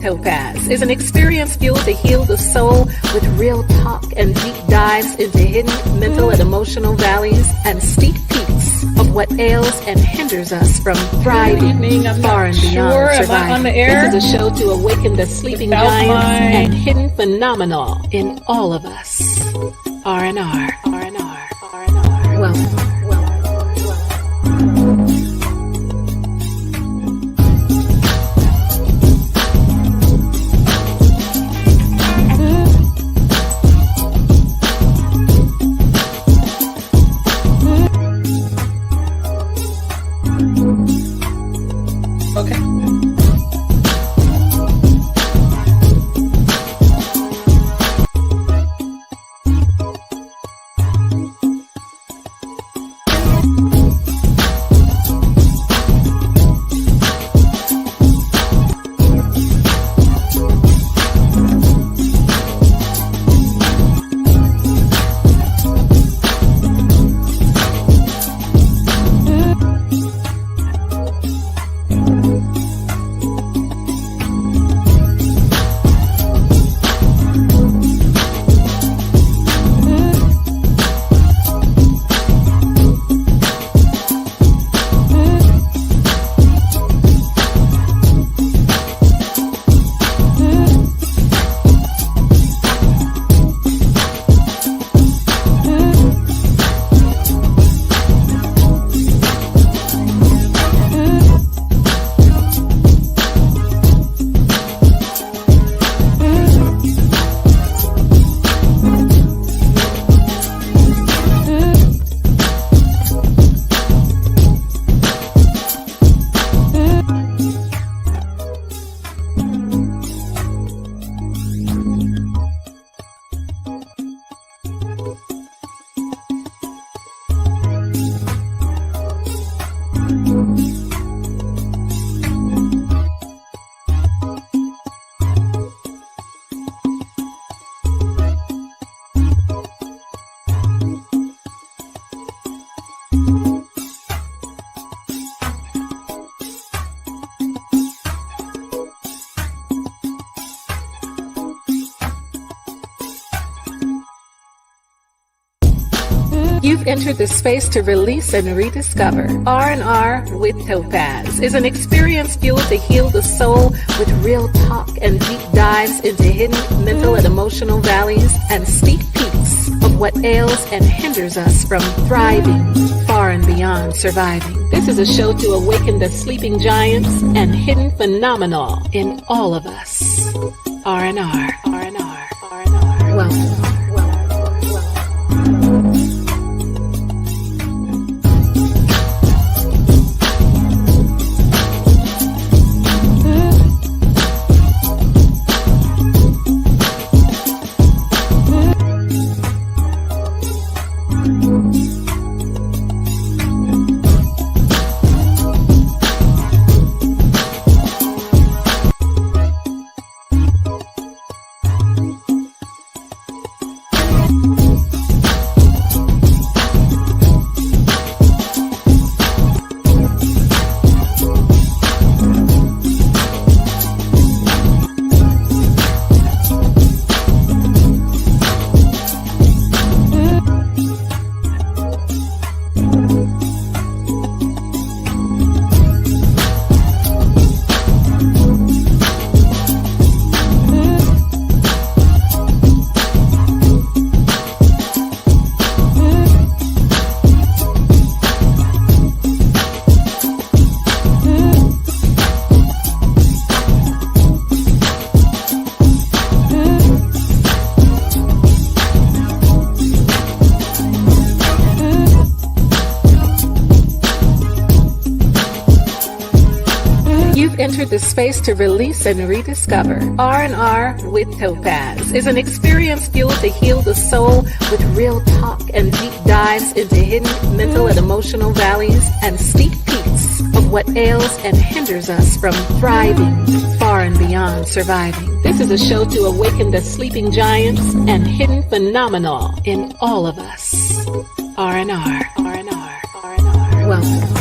Topazz is an experience fueled to heal the soul with real talk and deep dives into hidden mental and emotional valleys and steep peaks of what ails and hinders us from thriving far and beyond surviving. On the air? This is a show to awaken the sleeping giants and hidden phenomenal in all of us. R&R. Welcome. You've entered the space to release and rediscover. R&R with Topazz is an experience fueled to heal the soul with real talk and deep dives into hidden mental and emotional valleys and steep peaks of what ails and hinders us from thriving far and beyond surviving. This is a show to awaken the sleeping giants and hidden phenomenal in all of us. R&R. Welcome. Entered the space to release and rediscover. R&R with Topazz is an experience fueled to heal the soul with real talk and deep dives into hidden mental and emotional valleys and steep peaks of what ails and hinders us from thriving far and beyond surviving. This is a show to awaken the sleeping giants and hidden phenomenal in all of us. R&R. Welcome.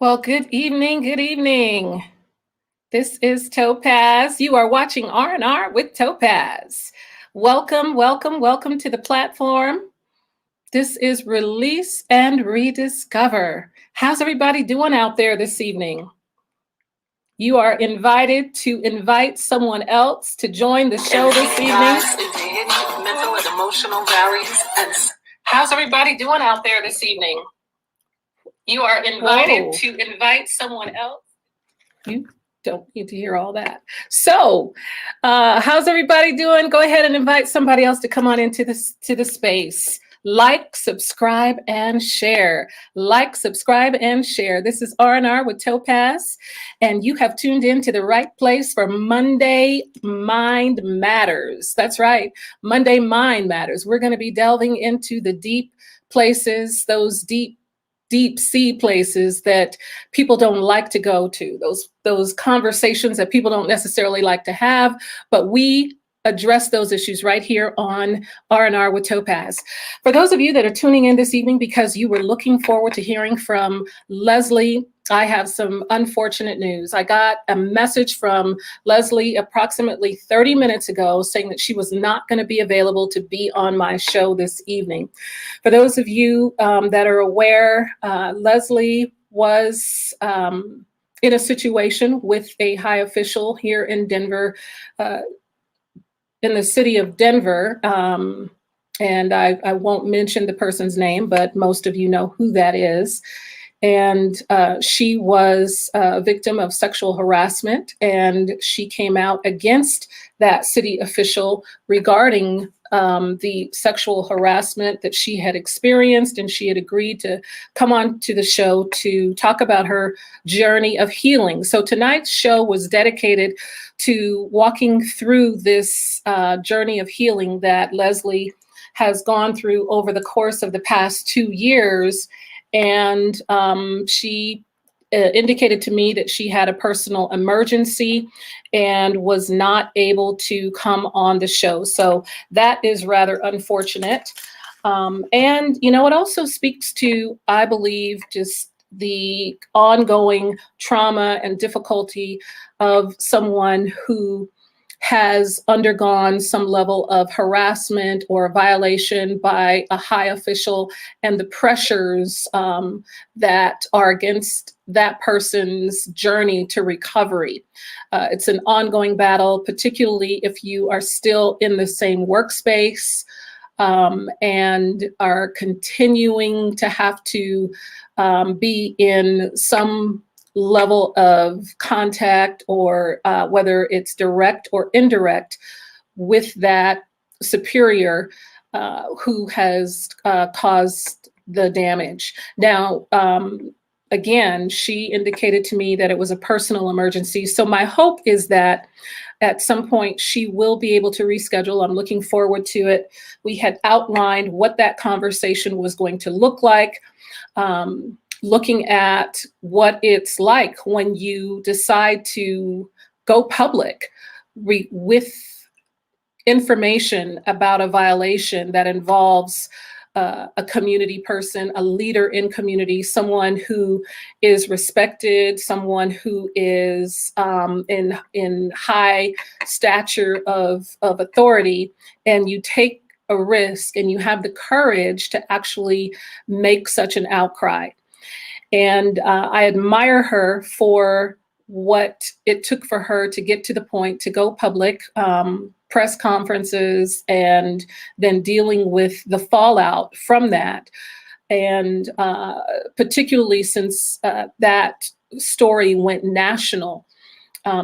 Well, good evening. Good evening. This is Topazz. You are watching R&R with Topazz. Welcome, welcome, welcome to the platform. This is Release and Rediscover. How's everybody doing out there this evening? You are invited to invite someone else to join the show this evening. Mental and emotional barriers. How's everybody doing out there this evening? You are invited to invite someone else. You don't need to hear all that. So, how's everybody doing? Go ahead and invite somebody else to come on into the space. Like, subscribe, and share. Like, subscribe, and share. This is R&R with Topazz, and you have tuned in to the right place for Monday Mind Matters. That's right, Monday Mind Matters. We're going to be delving into the deep places, those deep sea places that people don't like to go to, those conversations that people don't necessarily like to have, but we address those issues right here on R&R with Topazz. For those of you that are tuning in this evening because you were looking forward to hearing from Leslie, I have some unfortunate news. I got a message from Leslie approximately 30 minutes ago saying that she was not going to be available to be on my show this evening. For those of you that are aware, Leslie was in a situation with a high official here in Denver, in the city of Denver, and I won't mention the person's name, but most of you know who that is. And she was a victim of sexual harassment, and she came out against that city official regarding the sexual harassment that she had experienced, and she had agreed to come on to the show to talk about her journey of healing. So tonight's show was dedicated to walking through this journey of healing that Leslie has gone through over the course of the past 2 years. And she indicated to me that she had a personal emergency and was not able to come on the show. So that is rather unfortunate. And, you know, it also speaks to, I believe, just the ongoing trauma and difficulty of someone who has undergone some level of harassment or violation by a high official, and the pressures that are against that person's journey to recovery. It's an ongoing battle, particularly if you are still in the same workspace and are continuing to have to be in some level of contact, or whether it's direct or indirect, with that superior who has caused the damage. Now, again, she indicated to me that it was a personal emergency. So my hope is that at some point she will be able to reschedule. I'm looking forward to it. We had outlined what that conversation was going to look like. Looking at what it's like when you decide to go public with information about a violation that involves a community person, a leader in community, someone who is respected, someone who is in high stature of authority, and you take a risk and you have the courage to actually make such an outcry. And I admire her for what it took for her to get to the point to go public, press conferences, and then dealing with the fallout from that. And particularly since that story went national,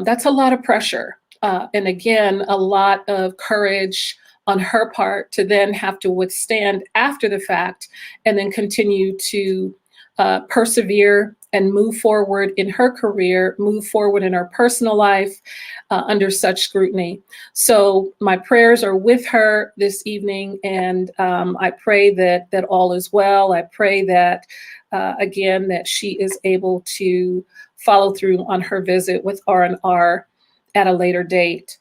that's a lot of pressure. And again, a lot of courage on her part to then have to withstand after the fact and then continue to persevere and move forward in her career, move forward in her personal life under such scrutiny. So my prayers are with her this evening, and I pray that all is well. I pray that, again, that she is able to follow through on her visit with R&R at a later date.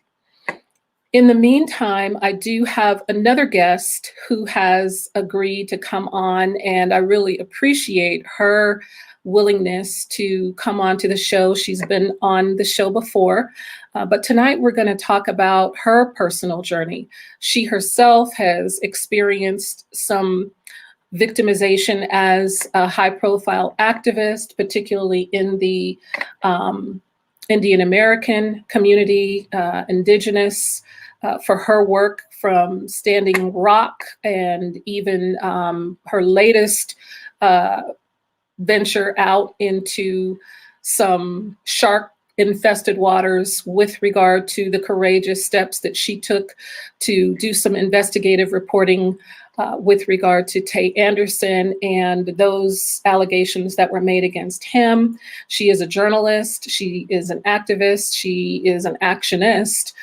In the meantime, I do have another guest who has agreed to come on, and I really appreciate her willingness to come on to the show. She's been on the show before, but tonight we're going to talk about her personal journey. She herself has experienced some victimization as a high-profile activist, particularly in the Indian American community, indigenous, for her work from Standing Rock, and even her latest venture out into some shark infested waters with regard to the courageous steps that she took to do some investigative reporting with regard to Tate Anderson and those allegations that were made against him. She is a journalist. She is an activist. She is an actionist.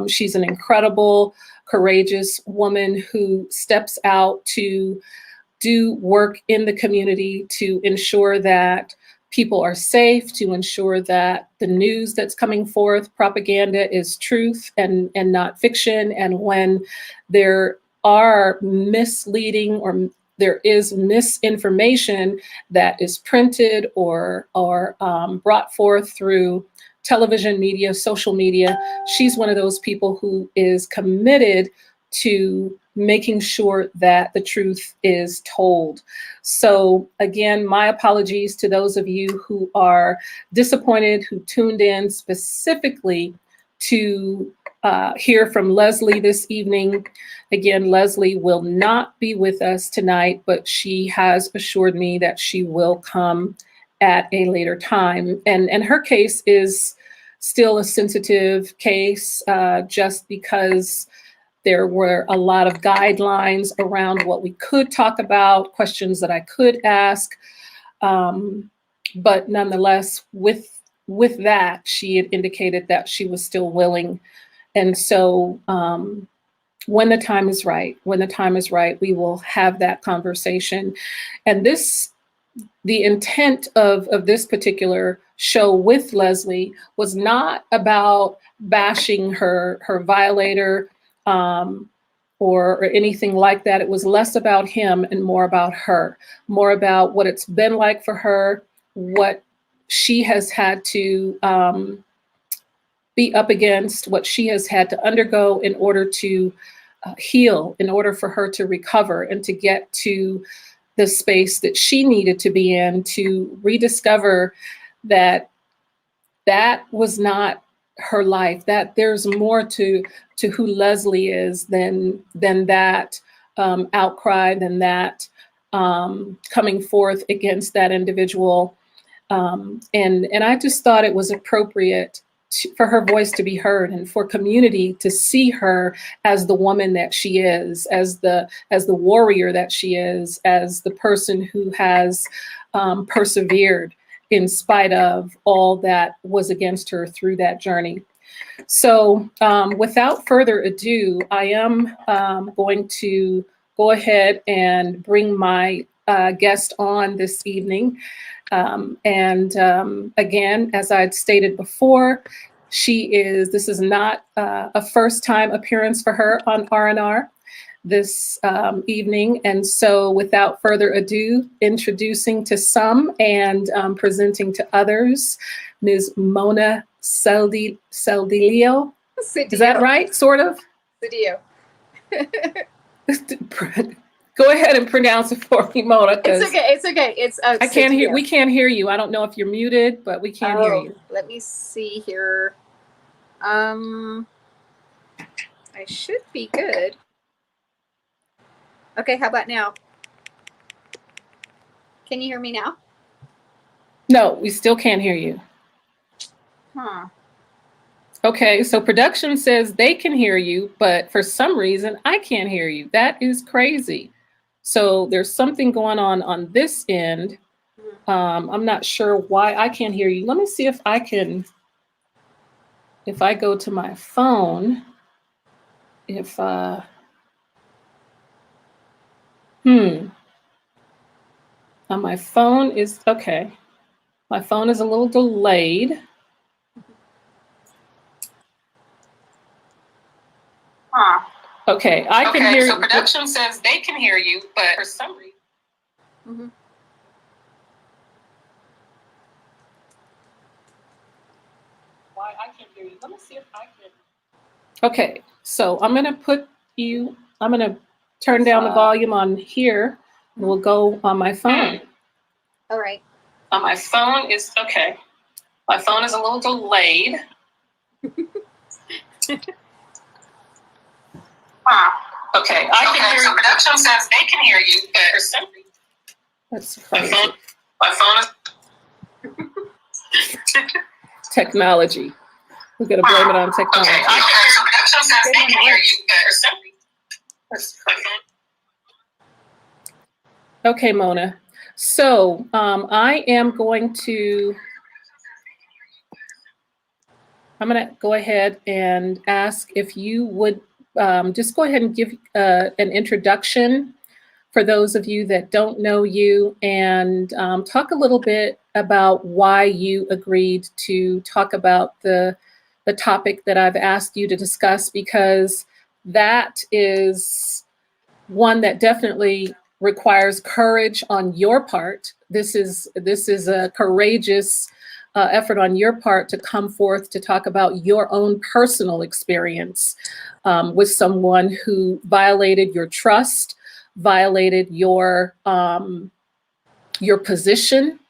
She's an incredible, courageous woman who steps out to do work in the community to ensure that people are safe, to ensure that the news that's coming forth, propaganda, is truth and not fiction. And when there are misleading or there is misinformation that is printed or brought forth through television media, social media, she's one of those people who is committed to making sure that the truth is told. So again, my apologies to those of you who are disappointed, who tuned in specifically to hear from Leslie this evening. Again, Leslie will not be with us tonight, but she has assured me that she will come at a later time. And her case is still a sensitive case, just because there were a lot of guidelines around what we could talk about, questions that I could ask. But nonetheless, with that, she had indicated that she was still willing. And so when the time is right, we will have that conversation. And the intent of this particular show with Leslie was not about bashing her violator, or anything like that. It was less about him and more about her, more about what it's been like for her, what she has had to be up against, what she has had to undergo in order to heal, in order for her to recover and to get to the space that she needed to be in, to rediscover that was not her life, that there's more to who Leslie is than that outcry, than that coming forth against that individual. And I just thought it was appropriate for her voice to be heard and for community to see her as the woman that she is, as the warrior that she is, as the person who has persevered in spite of all that was against her through that journey. So without further ado, I am going to go ahead and bring my guest on this evening. Again, as I'd stated before, this is not a first time appearance for her on R&R this evening. And so without further ado, introducing to some and presenting to others, Ms. Mona Saldillo. Is that right? Sort of? Cedillo. Go ahead and pronounce it for me, Mona. It's okay. It's okay. I can't hear. We can't hear you. I don't know if you're muted, but we can't hear you. Let me see here. I should be good. Okay, how about now? Can you hear me now? No, we still can't hear you. Huh. Okay, so production says they can hear you, but for some reason I can't hear you. That is crazy. So there's something going on this end. I'm not sure why I can't hear you. Let me see if I go to my phone, my phone is, okay. My phone is a little delayed. Huh. Okay, I can hear so you. production says they can hear you, but for some reason. Mm-hmm. Why I can't hear you? Let me see if I can. Okay, so I'm going to turn down the volume on here, and we'll go on my phone. All right. On my phone is, okay. My phone is a little delayed. Okay, I can hear you. Production says they can hear you, but for some reason. That's crazy. My phone is Technology. We're going to blame it on technology. Okay, production says they can hear you, but for some reason. Okay, Mona. So I'm going to go ahead and ask if you would just go ahead and give an introduction for those of you that don't know you, and talk a little bit about why you agreed to talk about the topic that I've asked you to discuss, because that is one that definitely requires courage on your part. This is a courageous effort on your part to come forth to talk about your own personal experience with someone who violated your trust, violated your position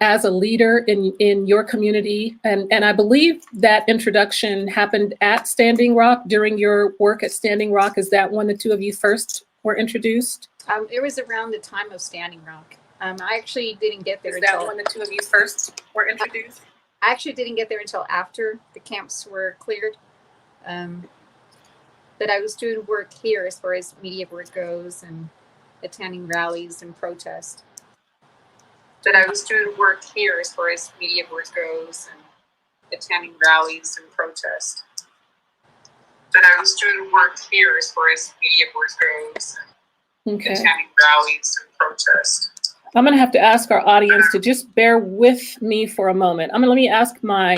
as a leader in your community. And I believe that introduction happened at Standing Rock during your work at Standing Rock. Is that when the two of you first were introduced? It was around the time of Standing Rock. I actually didn't get there Is that until when the two of you first were introduced? I actually didn't get there until after the camps were cleared. But I was doing work here as far as media work goes and attending rallies and protests. That I was doing work here as far as media work goes and attending rallies and protests. That I was doing work here as far as media work goes and attending rallies and protests. I'm going to have to ask our audience to just bear with me for a moment. Let me ask my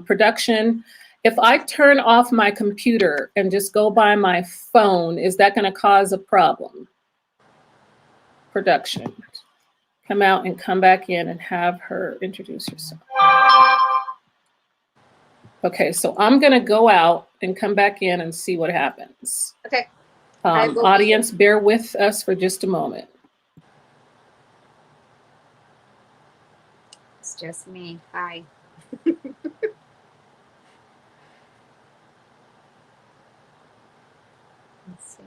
production. If I turn off my computer and just go by my phone, is that going to cause a problem? Production. Come out and come back in and have her introduce herself. Okay, so I'm going to go out and come back in and see what happens. Okay. Audience, bear with us for just a moment. It's just me. Hi. Let's see.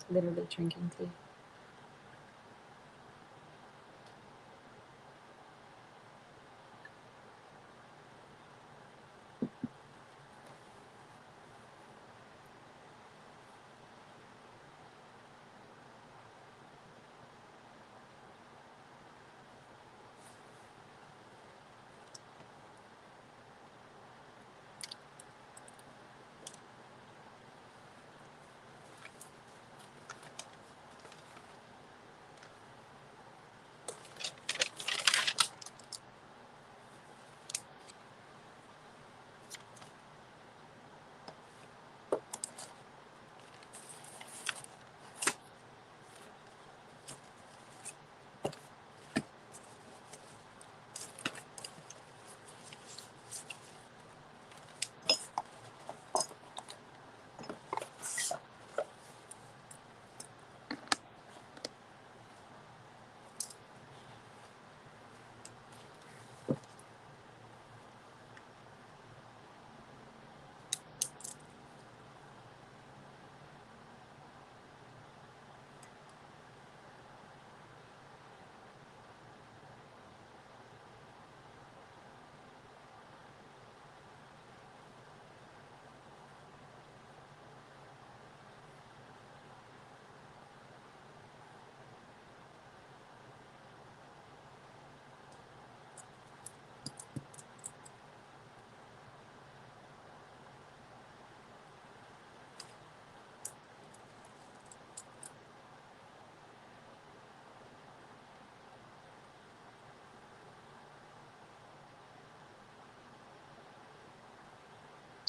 Literally drinking tea.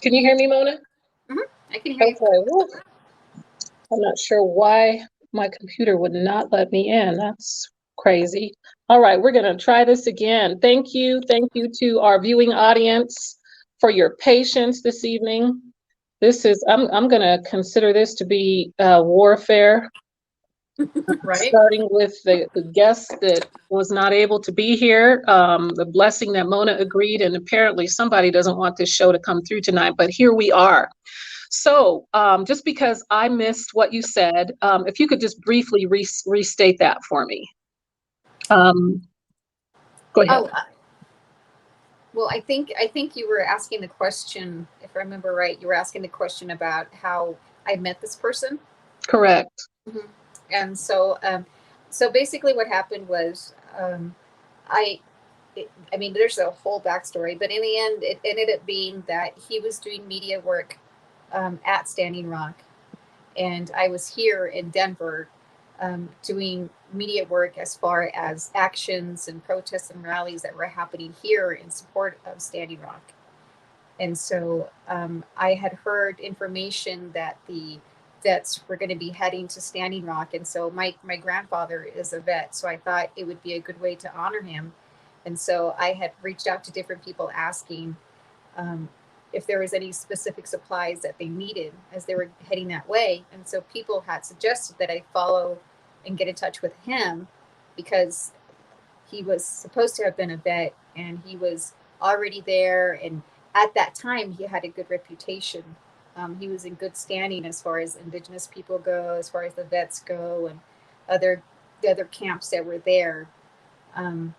Can you hear me, Mona? I can hear you. Okay. Woo. I'm not sure why my computer would not let me in. That's crazy. All right, we're going to try this again. Thank you. Thank you to our viewing audience for your patience this evening. I'm going to consider this to be warfare. Right. Starting with the guest that was not able to be here, the blessing that Mona agreed, and apparently somebody doesn't want this show to come through tonight, but here we are. So just because I missed what you said, if you could just briefly restate that for me. Go ahead. Oh, well, I think you were asking the question, if I remember right, you were asking the question about how I met this person. Correct. Mm-hmm. And so basically, what happened was, I, I mean, there's a whole backstory, but in the end, it ended up being that he was doing media work at Standing Rock, and I was here in Denver doing media work as far as actions and protests and rallies that were happening here in support of Standing Rock. And so I had heard information that the vets were going to be heading to Standing Rock. And so my grandfather is a vet, so I thought it would be a good way to honor him. And so I had reached out to different people asking um, if there was any specific supplies that they needed as they were heading that way. And so people had suggested that I follow and get in touch with him because he was supposed to have been a vet and he was already there. And at that time, he had a good reputation. He was in good standing as far as Indigenous people go, as far as the vets go, and the other camps that were there. Um,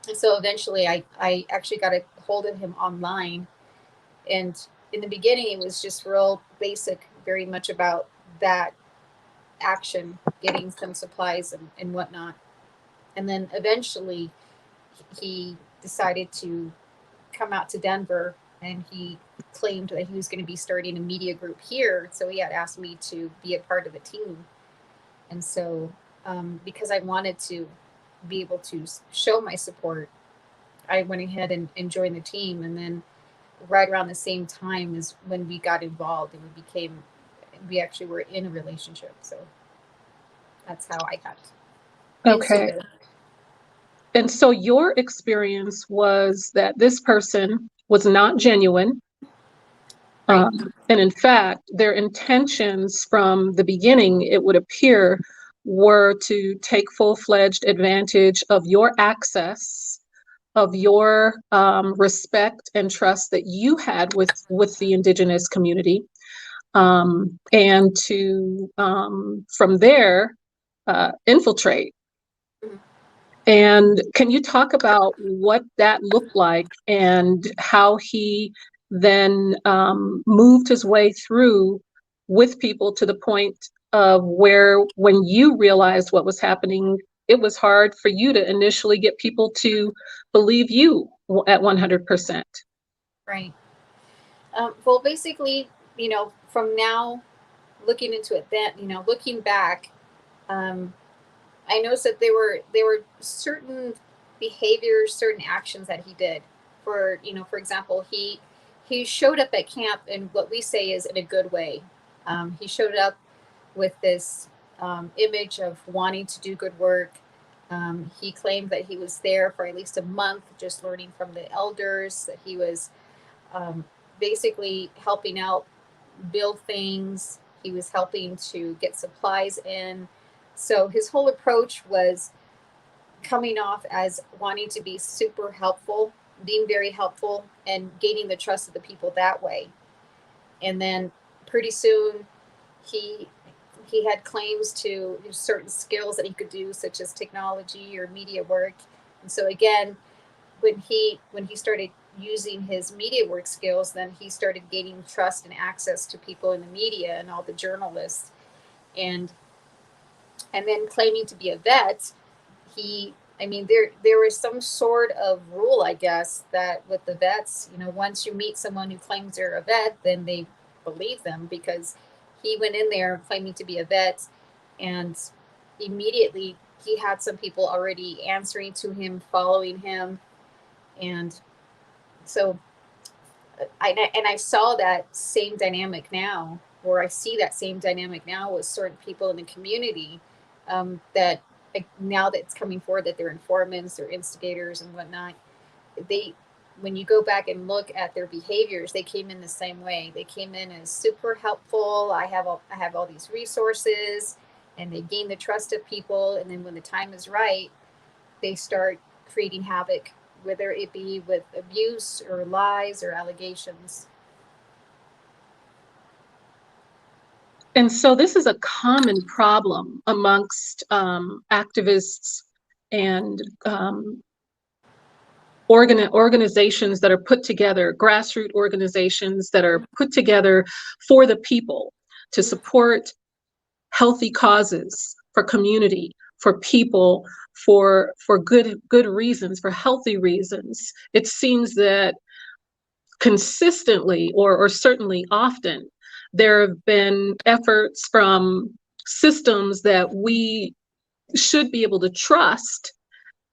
and so eventually, I actually got a hold of him online. And in the beginning, it was just real basic, very much about that action, getting some supplies and whatnot. And then eventually, he decided to come out to Denver and he claimed that he was going to be starting a media group here. So he had asked me to be a part of the team. And so, because I wanted to be able to show my support, I went ahead and joined the team. And then, right around the same time is when we got involved and we actually were in a relationship. So that's how I got Okay. into it. And so your experience was that this person was not genuine. Right. And in fact, their intentions from the beginning, it would appear, were to take full-fledged advantage of your access, of your respect and trust that you had with the Indigenous community, and to, from there, infiltrate. Mhm. And can you talk about what that looked like and how he then moved his way through with people to the point of where, when you realized what was happening, it was hard for you to initially get people to believe you at 100%? Right. Well, basically, from now looking into it, then looking back, um, I noticed that there were certain behaviors, certain actions that he did. For example, he showed up at camp in what we say is in a good way. He showed up with this image of wanting to do good work. He claimed that he was there for at least a month, just learning from the elders. That he was um, basically helping out build things. He was helping to get supplies in. So his whole approach was coming off as wanting to be super helpful, being very helpful, and gaining the trust of the people that way. And then pretty soon, he he had claims to certain skills that he could do, such as technology or media work. And so again, when he started using his media work skills, then he started gaining trust and access to people in the media and all the journalists, and then claiming to be a vet. He I mean, there was some sort of rule, I guess, that with the vets, once you meet someone who claims they're a vet, then they believe them, because he went in there claiming to be a vet, and immediately he had some people already answering to him, following him. And so I saw that same dynamic now, or I see that same dynamic now with certain people in the community, that now that it's coming forward that they're informants, they're instigators and whatnot. They, when you go back and look at their behaviors, they came in the same way. They came in as super helpful. I have all these resources, and they gain the trust of people. And then when the time is right, they start creating havoc, whether it be with abuse or lies or allegations. And so this is a common problem amongst activists and organizations that are put together, grassroots organizations that are put together for the people to support healthy causes for community, for people, for good reasons, for healthy reasons. It seems that consistently, or certainly often, there have been efforts from systems that we should be able to trust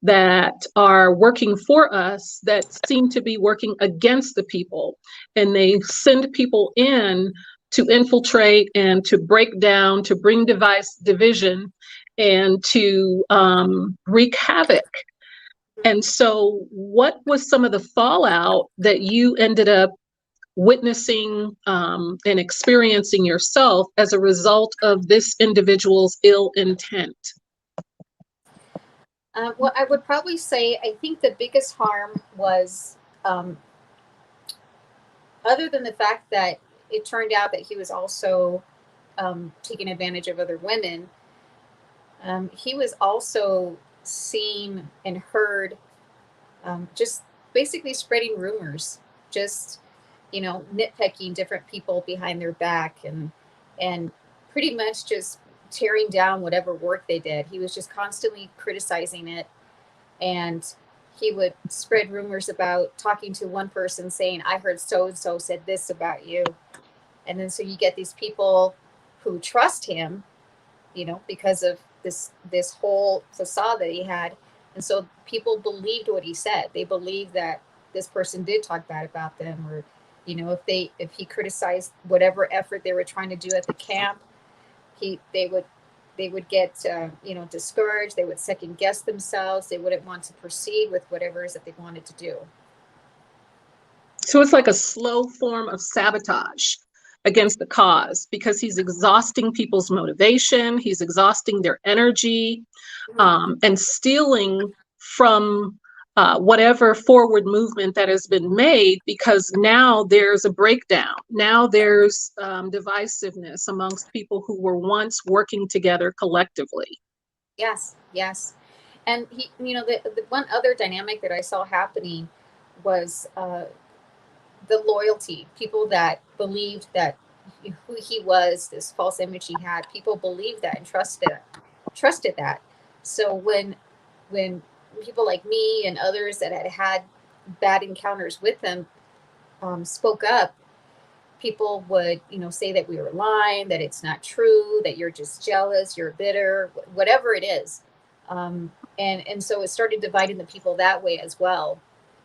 that are working for us that seem to be working against the people. And they send people in to infiltrate and to break down, to bring division, and to wreak havoc. And so what was some of the fallout that you ended up witnessing and experiencing yourself as a result of this individual's ill intent? Well, I would probably say I think the biggest harm was, other than the fact that it turned out that he was also taking advantage of other women, he was also seen and heard, just basically spreading rumors, just, nitpicking different people behind their back, and pretty much just tearing down whatever work they did. He was just constantly criticizing it, and he would spread rumors about talking to one person saying, I heard so and so said this about you. And then so you get these people who trust him, because of this whole facade that he had. And so people believed what he said. They believed that this person did talk bad about them, or if he criticized whatever effort they were trying to do at the camp, they would get discouraged. They would second guess themselves. They wouldn't want to proceed with whatever it is that they wanted to do. So it's like a slow form of sabotage against the cause, because he's exhausting people's motivation, he's exhausting their energy, and stealing from whatever forward movement that has been made, because now there's a breakdown. Now there's divisiveness amongst people who were once working together collectively. Yes. And the one other dynamic that I saw happening was the loyalty. People that believed that who he was, this false image he had, people believed that and trusted that. So when people like me and others that had bad encounters with him spoke up, people would say that we were lying, that it's not true, that you're just jealous, you're bitter, whatever it is. And so it started dividing the people that way as well,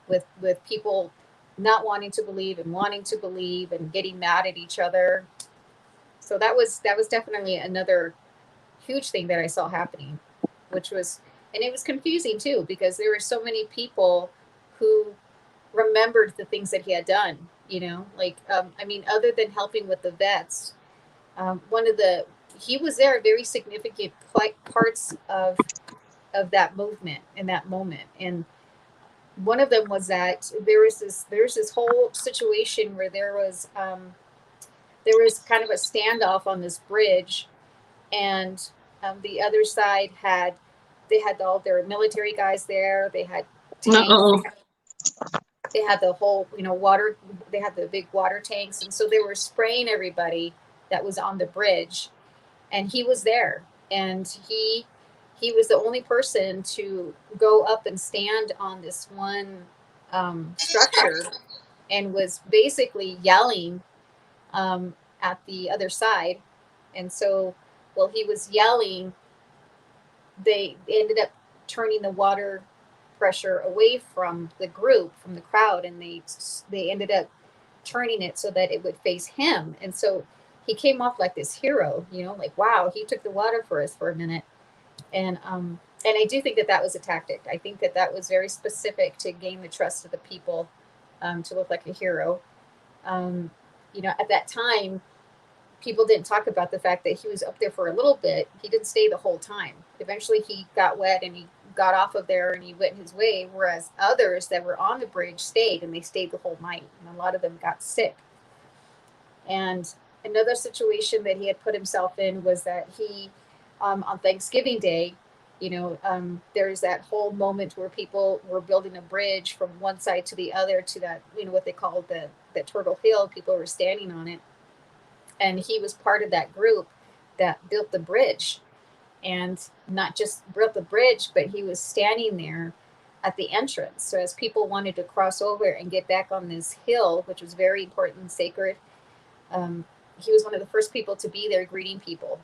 with people not wanting to believe and wanting to believe and getting mad at each other. So that was definitely another huge thing that I saw happening, and it was confusing too, because there were so many people who remembered the things that he had done, other than helping with the vets, he was there at very significant parts of that movement in that moment. And one of them was that there's this whole situation where there was kind of a standoff on this bridge, and the other side had all their military guys there. They had tanks. They had the whole water. They had the big water tanks, and so they were spraying everybody that was on the bridge. And he was there, and he was the only person to go up and stand on this one structure, and was basically yelling at the other side. And so while he was yelling, they ended up turning the water pressure away from the group, from the crowd, and they ended up turning it so that it would face him. And so he came off like this hero, like, wow, he took the water for us for a minute. And I do think that that was a tactic. I think that that was very specific to gain the trust of the people, to look like a hero. At that time, people didn't talk about the fact that he was up there for a little bit. He didn't stay the whole time. Eventually he got wet and he got off of there and he went his way, whereas others that were on the bridge stayed, and they stayed the whole night. And a lot of them got sick. And another situation that he had put himself in was that he, on Thanksgiving Day, there's that whole moment where people were building a bridge from one side to the other to that, what they called the Turtle Hill. People were standing on it. And he was part of that group that built the bridge. And not just built the bridge, but he was standing there at the entrance. So as people wanted to cross over and get back on this hill, which was very important and sacred, he was one of the first people to be there greeting people.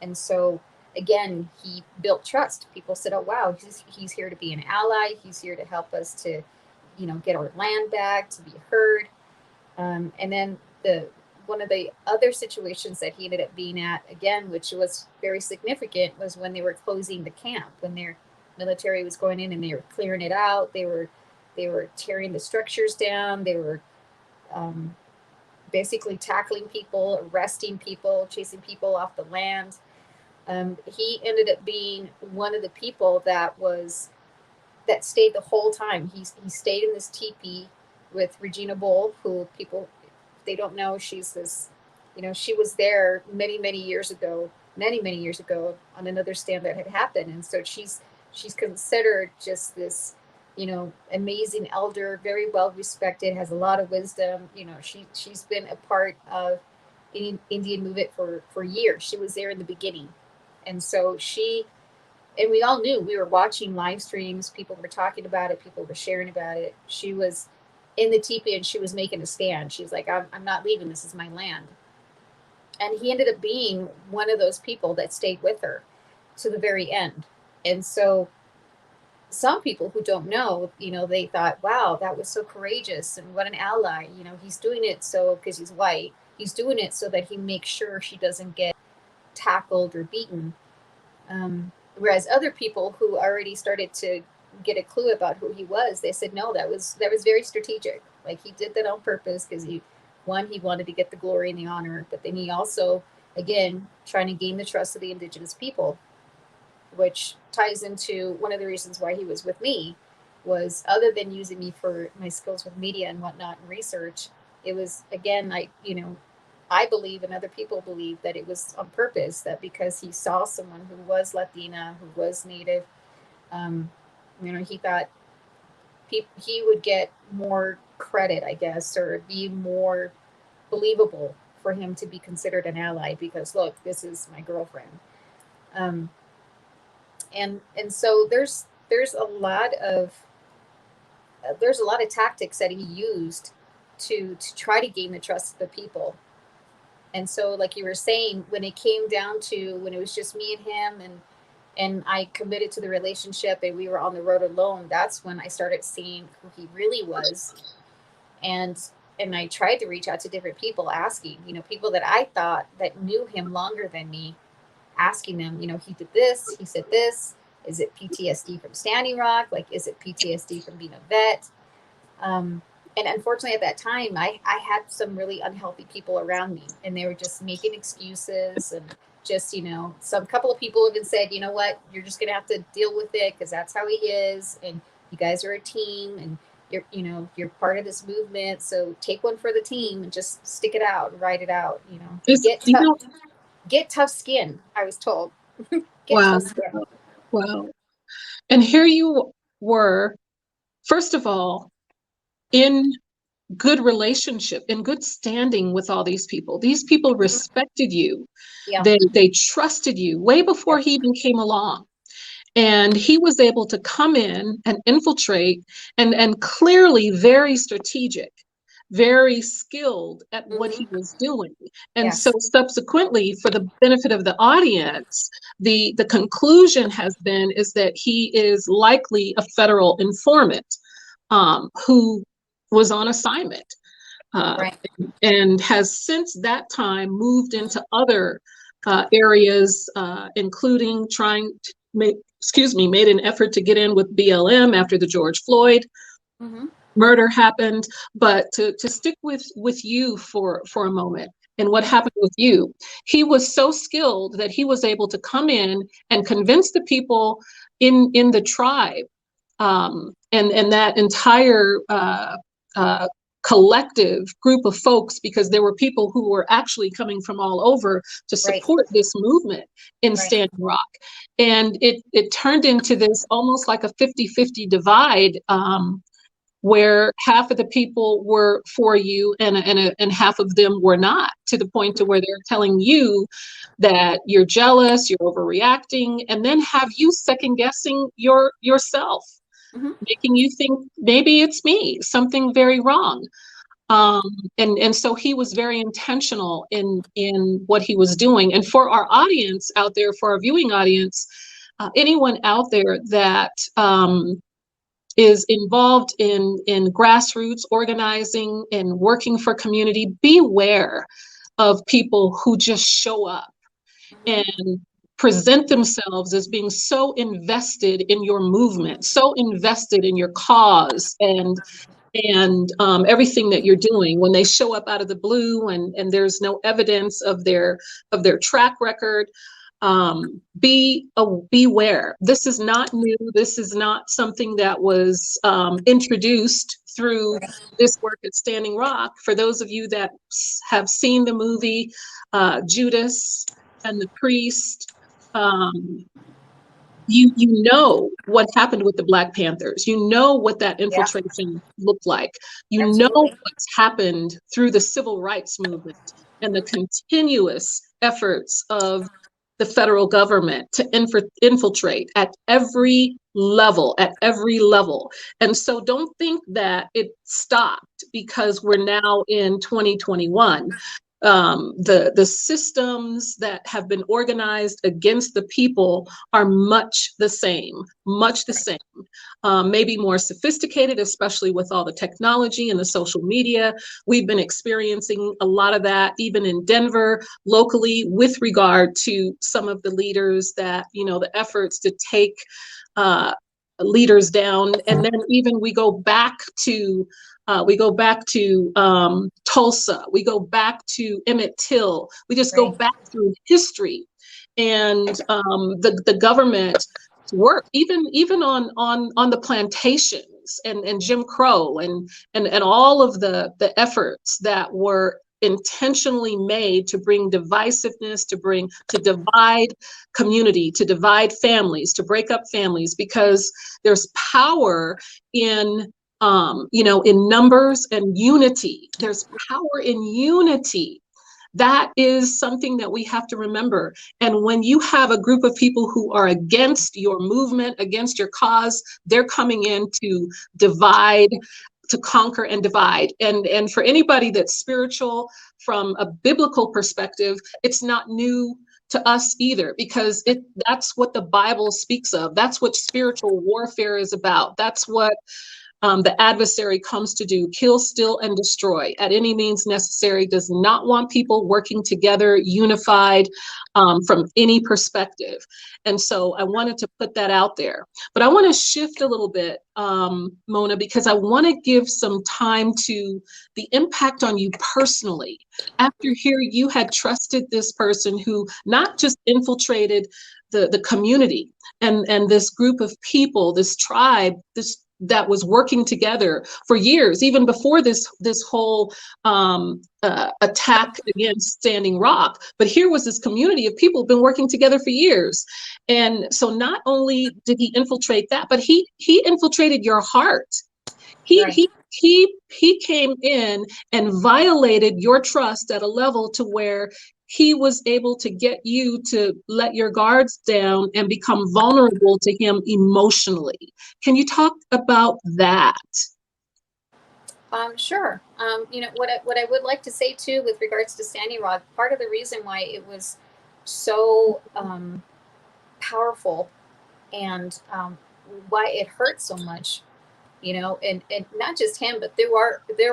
And so, again, he built trust. People said, oh, wow, he's here to be an ally. He's here to help us to, get our land back, to be heard. And then one of the other situations that he ended up being at, again, which was very significant, was when they were closing the camp, when their military was going in and they were clearing it out. They were tearing the structures down. They were basically tackling people, arresting people, chasing people off the land. He ended up being one of the people that stayed the whole time. He stayed in this teepee with Regina Bull, who people, they don't know, she's this, she was there many, many years ago on another stand that had happened. And so she's considered just this, amazing elder, very well respected, has a lot of wisdom. She's been a part of Indian movement for years. She was there in the beginning. And so and we all knew, we were watching live streams. People were talking about it. People were sharing about it. She was in the teepee and she was making a stand. She's like, I'm not leaving. This is my land. And he ended up being one of those people that stayed with her to the very end. And so some people who don't know, they thought, wow, that was so courageous and what an ally. He's doing it because he's white. He's doing it so that he makes sure she doesn't get tackled or beaten. Whereas other people who already started to get a clue about who he was, they said, no, that was very strategic. Like, he did that on purpose because he wanted to get the glory and the honor, but then he also, again, trying to gain the trust of the indigenous people, which ties into one of the reasons why he was with me, was other than using me for my skills with media and whatnot and research, it was, again, I believe, and other people believe, that it was on purpose, that because he saw someone who was Latina, who was Native, he thought he would get more credit, I guess, or be more believable for him to be considered an ally, because look, this is my girlfriend. And so there's a lot of tactics that he used to try to gain the trust of the people. And so, like you were saying, when it came down to when it was just me and him, and I committed to the relationship and we were on the road alone, that's when I started seeing who he really was. And I tried to reach out to different people, asking, people that I thought that knew him longer than me, asking them, he did this, he said this. Is it PTSD from Standing Rock? Like, is it PTSD from being a vet? And unfortunately, at that time, I had some really unhealthy people around me, and they were just making excuses, and just, some couple of people even said, you know what, you're just going to have to deal with it because that's how he is. And you guys are a team, and you're part of this movement. So take one for the team and just stick it out, ride it out, get tough skin. I was told. Wow. Wow. And here you were, first of all, in good relationship, in good standing with all these people. These people respected you. Yeah. They trusted you way before he even came along. And he was able to come in and infiltrate, and clearly very strategic, very skilled at what he was doing. And so subsequently, for the benefit of the audience, the conclusion is that he is likely a federal informant who was on assignment. Right. and has since that time moved into other areas, including trying to made an effort to get in with BLM after the George Floyd Mm-hmm. murder happened. But to stick with you for a moment, and what happened with you, he was so skilled that he was able to come in and convince the people in the tribe, and that entire collective group of folks, because there were people who were actually coming from all over to Right. support this movement in Right. Standing Rock. And it turned into this almost like a 50-50 divide, where half of the people were for you and half of them were not, to the point to where they're telling you that you're jealous, you're overreacting, and then have you second guessing yourself, Mm-hmm. making you think maybe it's me, something very wrong. Um, and so he was very intentional in what he was doing. And for our audience out there, for our viewing audience, anyone out there that is involved in grassroots organizing and working for community, beware of people who just show up Mm-hmm. and present themselves as being so invested in your movement, so invested in your cause and everything that you're doing. When they show up out of the blue and there's no evidence of their track record, beware. This is not new. This is not something that was introduced through this work at Standing Rock. For those of you that have seen the movie Judas and the Priest, you know what happened with the Black Panthers. You know what that infiltration looked like. You know Absolutely. what's happened through the civil rights movement and the continuous efforts of the federal government to infiltrate at every level, And so don't think that it stopped because we're now in 2021. The systems that have been organized against the people are much the same, maybe more sophisticated, especially with all the technology and the social media. We've been experiencing a lot of that even in Denver locally with regard to some of the leaders that, the efforts to take leaders down. And then even we go back to Tulsa, we go back to Emmett Till, we just go back through history and the government work, even on the plantations and Jim Crow and all of the efforts that were intentionally made to bring divisiveness, to divide community, to divide families, to break up families, because there's power in in numbers and unity. There's power in unity. That is something that we have to remember. And when you have a group of people who are against your movement, against your cause, they're coming in to divide, to conquer and divide. And for anybody that's spiritual from a biblical perspective, it's not new to us either, because that's what the Bible speaks of. That's what spiritual warfare is about. That's what the adversary comes to do: kill, steal, and destroy at any means necessary. Does not want people working together, unified, from any perspective. And so I wanted to put that out there. But I want to shift a little bit, Mona, because I want to give some time to the impact on you personally. After here, you had trusted this person who not just infiltrated the community and this group of people, this tribe, that was working together for years, even before this whole attack against Standing Rock. But here was this community of people who've been working together for years. And so not only did he infiltrate that, but he infiltrated your heart. He came in and violated your trust at a level to where he was able to get you to let your guards down and become vulnerable to him emotionally. Can you talk about that? Sure. What I would like to say too, with regards to Standing Rock, part of the reason why it was so powerful and why it hurt so much you know, and not just him, but there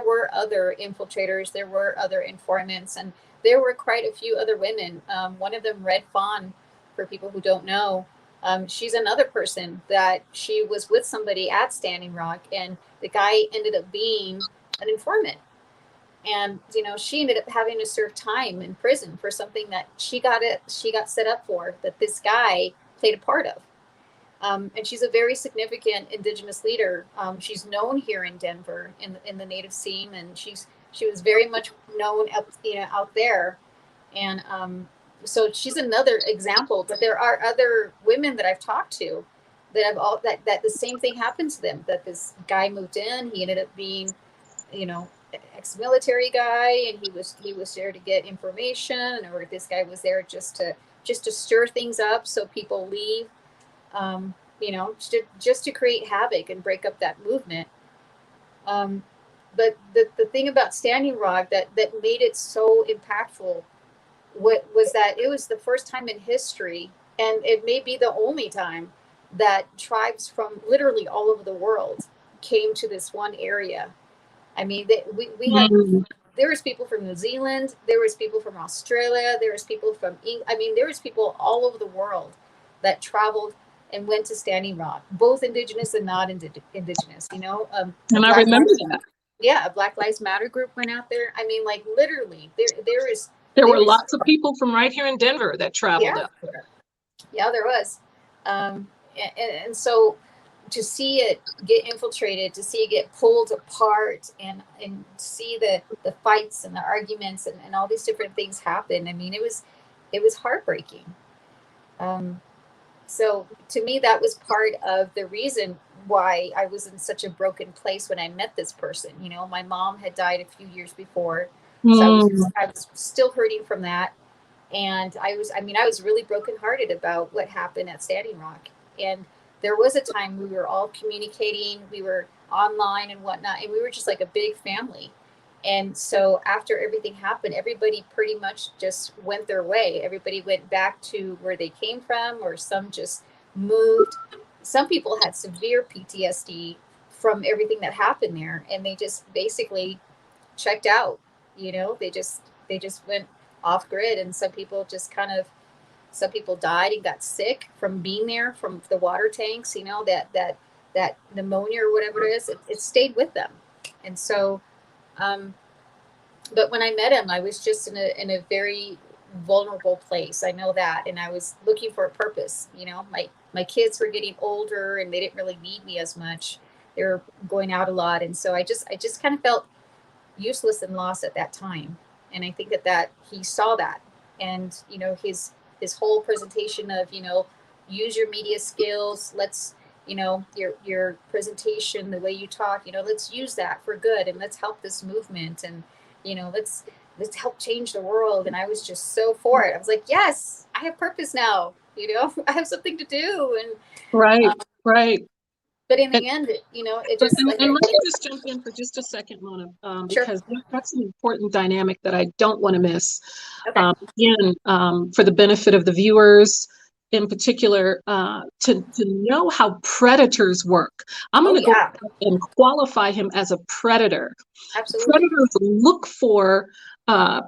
were other infiltrators, there were other informants, and there were quite a few other women. One of them, Red Fawn, for people who don't know, she's another person that she was with somebody at Standing Rock, and the guy ended up being an informant. And you know, she ended up having to serve time in prison for something that she got set up for, that this guy played a part of. And she's a very significant Indigenous leader. She's known here in Denver in the Native scene, and she was very much known out there. And so she's another example. But there are other women that I've talked to that have all that the same thing happened to them. That this guy moved in, he ended up being, you know, ex-military guy, and he was there to get information, or this guy was there just to stir things up so people leave. You know, just to create havoc and break up that movement. But the thing about Standing Rock that made it so impactful was that it was the first time in history, and it may be the only time, that tribes from literally all over the world came to this one area. I mean, we had, there was people from New Zealand, there was people from Australia, there was people from England. I mean, there was people all over the world that traveled and went to Standing Rock, both Indigenous and not Indigenous, you know. And I remember that. Yeah, a Black Lives Matter group went out there. I mean, like literally, there were lots of people from right here in Denver that traveled up there. Yeah, there was. And so to see it get infiltrated, to see it get pulled apart, and see the fights and the arguments and all these different things happen. I mean, it was heartbreaking. So to me, that was part of the reason why I was in such a broken place when I met this person. You know, my mom had died a few years before, so I was still hurting from that. And I was really brokenhearted about what happened at Standing Rock. And there was a time we were all communicating, we were online and whatnot, and we were just like a big family. And so after everything happened, everybody pretty much just went their way. Everybody went back to where they came from, or some just moved. Some people had severe PTSD from everything that happened there, and they just basically checked out. You know, they just went off grid, and some people died and got sick from being there, from the water tanks. You know, that pneumonia or whatever it is, it stayed with them. And so, but when I met him, I was just in a very vulnerable place. I know that. And I was looking for a purpose. You know, my kids were getting older, and they didn't really need me as much. They were going out a lot. And so I just kind of felt useless and lost at that time. And I think that he saw that. And, you know, his whole presentation of, you know, use your media skills. Let's, you know, your presentation, the way you talk, you know, let's use that for good, and let's help this movement, and, you know, let's help change the world. And I was just so for it. I was like, yes, I have purpose now, you know, I have something to do. And right. But in the end, you know, it just and let me just jump in for just a second, Mona, because that's an important dynamic that I don't want to miss. Okay. Again, for the benefit of the viewers, in particular, to know how predators work. I'm going to go and qualify him as a predator. Absolutely. Predators look for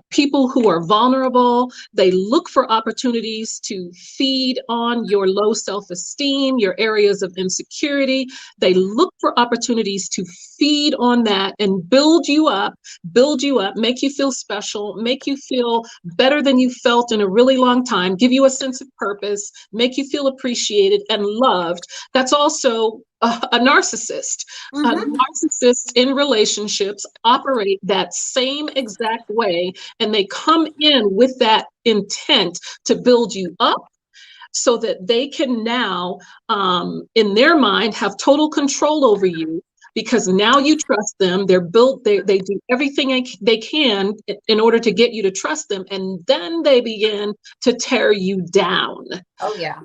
people who are vulnerable. They look for opportunities to feed on your low self-esteem, your areas of insecurity. They look for opportunities to feed on that and build you up, make you feel special, make you feel better than you felt in a really long time, give you a sense of purpose, make you feel appreciated and loved. That's also a narcissist. Narcissists in relationships operate that same exact way, and they come in with that intent to build you up so that they can now, in their mind, have total control over you, because now you trust them. They do everything they can in order to get you to trust them, and then they begin to tear you down. Oh yeah.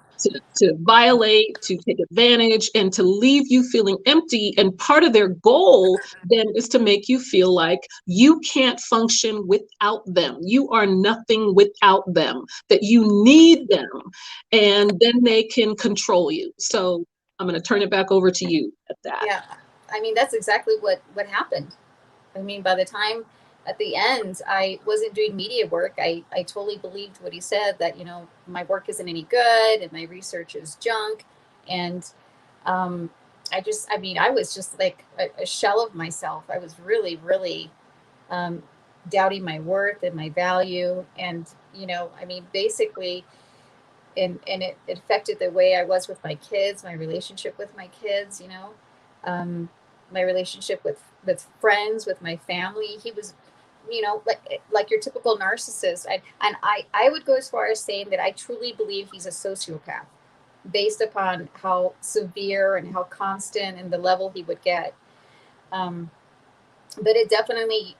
To violate, to take advantage, and to leave you feeling empty. And part of their goal then is to make you feel like you can't function without them. You are nothing without them, that you need them, and then they can control you. So I'm going to turn it back over to you at that. Yeah. I mean, that's exactly what happened. I mean, by the time at the end, I wasn't doing media work. I totally believed what he said, that, you know, my work isn't any good and my research is junk. And I mean, I was just like a shell of myself. I was really, really um, doubting my worth and my value. And, you know, I mean, basically, and it affected the way I was with my kids, my relationship with my kids, you know, my relationship with friends, with my family. He was, you know, like your typical narcissist. I would go as far as saying that I truly believe he's a sociopath, based upon how severe and how constant and the level he would get. Um, but it definitely,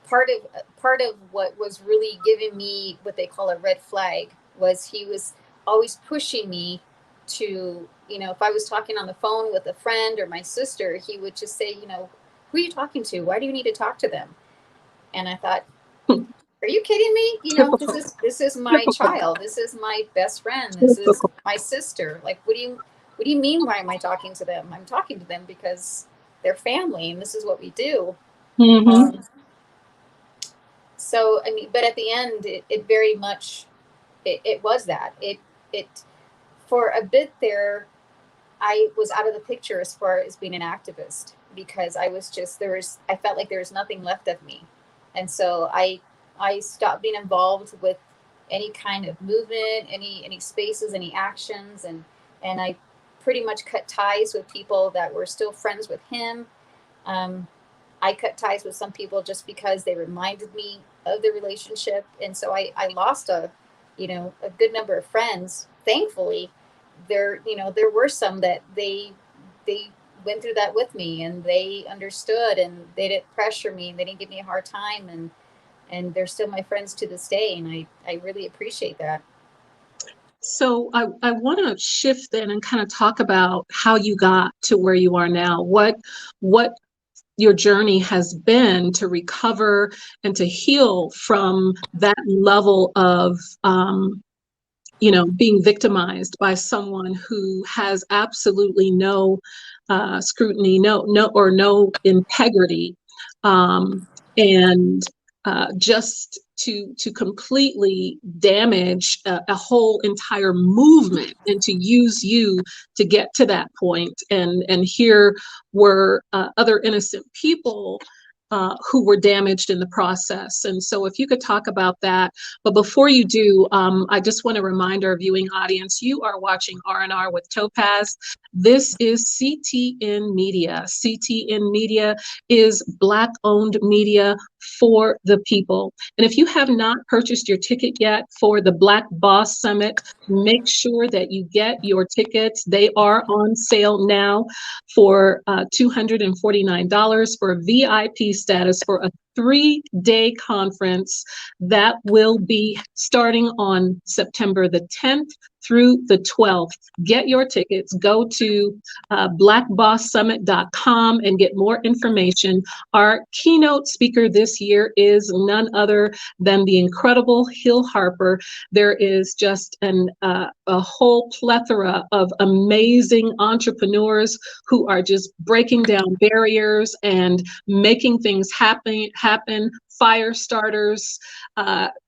part of what was really giving me what they call a red flag was he was always pushing me to, you know, if I was talking on the phone with a friend or my sister, he would just say, you know, who are you talking to? Why do you need to talk to them? And I thought, are you kidding me? You know, Typical, this is my typical, child. This is my best friend. This is typical. my sister. Like, what do you mean? Why am I talking to them? I'm talking to them because they're family, and this is what we do. Mm-hmm. So, I mean, but at the end, it very much, it was that it for a bit there, I was out of the picture as far as being an activist, because I was just, I felt like there was nothing left of me. And so I stopped being involved with any kind of movement, any spaces, any actions. And I pretty much cut ties with people that were still friends with him. Um, I cut ties with some people just because they reminded me of the relationship. And so I lost you know, a good number of friends. Thankfully, you know, there were some that they went through that with me, and they understood, and they didn't pressure me, and they didn't give me a hard time. And they're still my friends to this day. And I really appreciate that. So I want to shift then and kind of talk about how you got to where you are now. What your journey has been to recover and to heal from that level of you know, being victimized by someone who has absolutely no scrutiny, no integrity, and just to completely damage a whole entire movement, and to use you to get to that point. And here were other innocent people who were damaged in the process. And so if you could talk about that. But before you do, I just want to remind our viewing audience, you are watching R&R with Topazz. This is CTN Media. CTN Media is Black-owned media for the people. And if you have not purchased your ticket yet for the Black Boss Summit, make sure that you get your tickets. They are on sale now for $249 for VIP status for a 3-day conference that will be starting on September the 10th through the 12th. Get your tickets. Go to blackbosssummit.com and get more information. Our keynote speaker this year is none other than the incredible Hill Harper. There is just a whole plethora of amazing entrepreneurs who are just breaking down barriers and making things happen, fire starters,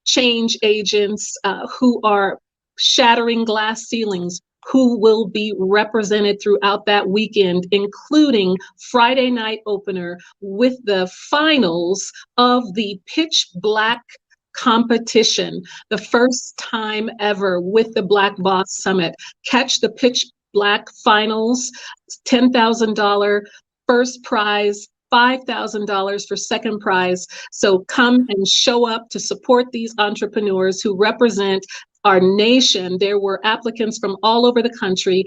change agents who are shattering glass ceilings, who will be represented throughout that weekend, including Friday night opener with the finals of the Pitch Black competition, the first time ever with the Black Boss Summit. Catch the Pitch Black finals, $10,000 first prize, $5,000 for second prize. So come and show up to support these entrepreneurs who represent our nation. There were applicants from all over the country,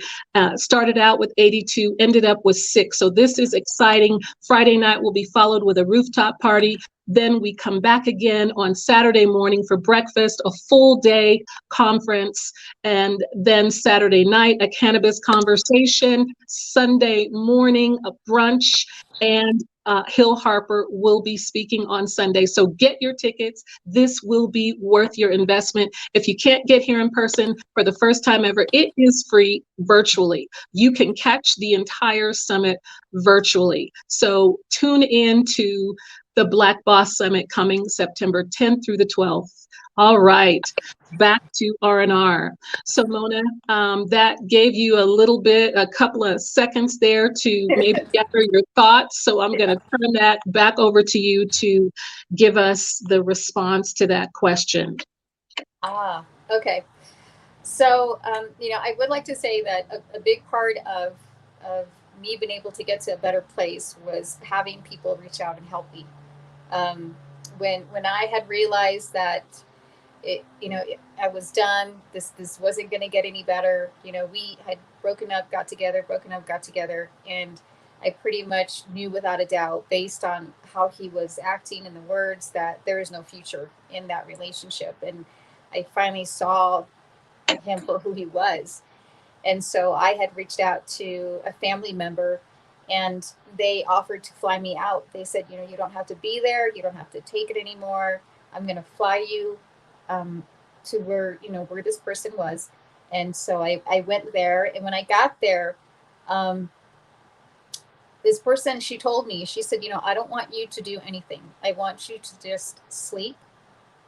started out with 82, ended up with 6. So this is exciting. Friday night will be followed with a rooftop party. Then we come back again on Saturday morning for breakfast, a full day conference, and then Saturday night, a cannabis conversation, Sunday morning, a brunch, and Hill Harper will be speaking on Sunday. So get your tickets. This will be worth your investment. If you can't get here in person for the first time ever, it is free virtually. You can catch the entire summit virtually. So tune in to the Black Boss Summit coming September 10th through the 12th. All right, back to R&R. So Mona, that gave you a couple of seconds there to maybe gather your thoughts. So I'm going to turn that back over to you to give us the response to that question. Okay. So, I would like to say that a big part of me being able to get to a better place was having people reach out and help me. When I had realized that I was done. This wasn't going to get any better. We had broken up, got together, and I pretty much knew without a doubt, based on how he was acting and the words, that there is no future in that relationship. And I finally saw him for who he was. And so I had reached out to a family member, and they offered to fly me out. They said, you don't have to be there. You don't have to take it anymore. I'm going to fly you to where this person was. And so I went there, and when I got there, this person, she told me, she said, I don't want you to do anything. I want you to just sleep.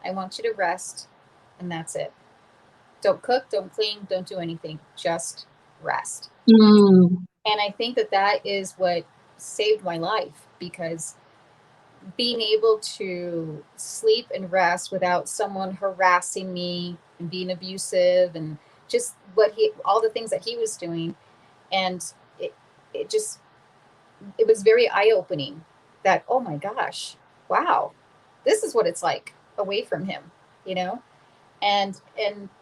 I want you to rest, and that's it. Don't cook, don't clean, don't do anything. Just rest. And I think that is what saved my life, because being able to sleep and rest without someone harassing me and being abusive and just all the things that he was doing. And it was very eye-opening that, oh my gosh, wow, this is what it's like away from him, and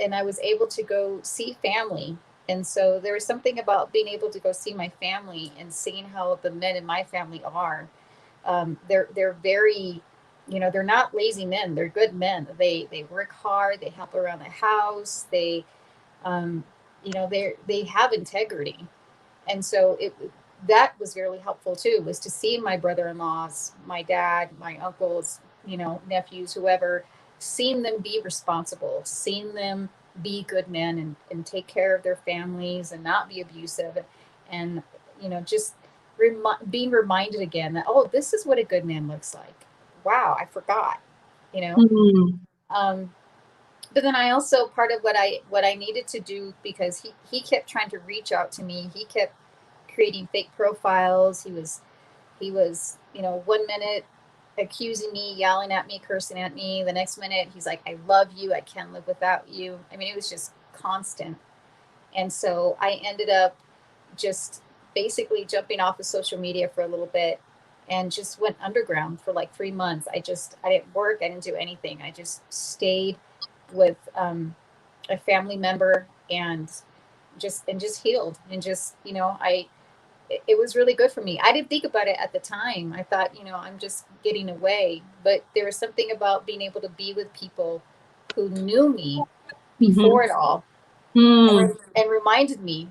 I was able to go see family. And so there was something about being able to go see my family and seeing how the men in my family are. They're very, they're not lazy men. They're good men. They work hard. They help around the house. They have integrity. And so that was really helpful too, was to see my brother-in-laws, my dad, my uncles, nephews, whoever, seeing them be responsible, seeing them be good men and take care of their families and not be abusive. And, just being reminded again that, oh, this is what a good man looks like. Wow, I forgot, but then I also, part of what I needed to do, because he kept trying to reach out to me. He kept creating fake profiles. He was 1 minute accusing me, yelling at me, cursing at me. The next minute he's like, I love you, I can't live without you. I mean, it was just constant. And so I ended up just basically jumping off of social media for a little bit and just went underground for like 3 months. I didn't work. I didn't do anything. I just stayed with a family member and just healed. And just, it was really good for me. I didn't think about it at the time. I thought, I'm just getting away. But there was something about being able to be with people who knew me before it all, and reminded me,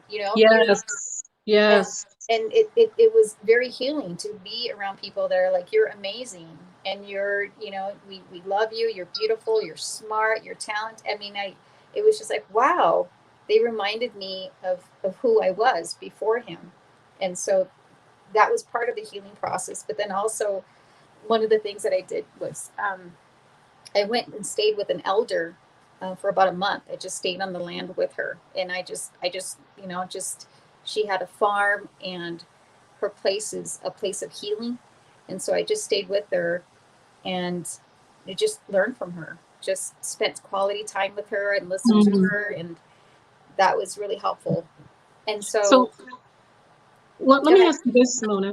Yes. And it was very healing to be around people that are like, you're amazing, and you're, we love you, you're beautiful, you're smart, you're talented. I mean, it was just like, wow, they reminded me of who I was before him. And so that was part of the healing process. But then also, one of the things that I did was I went and stayed with an elder for about a month. I just stayed on the land with her, and I just she had a farm, and her place is a place of healing. And so I just stayed with her, and I just learned from her, just spent quality time with her and listened to her. And that was really helpful. And so let me ask you this, Mona.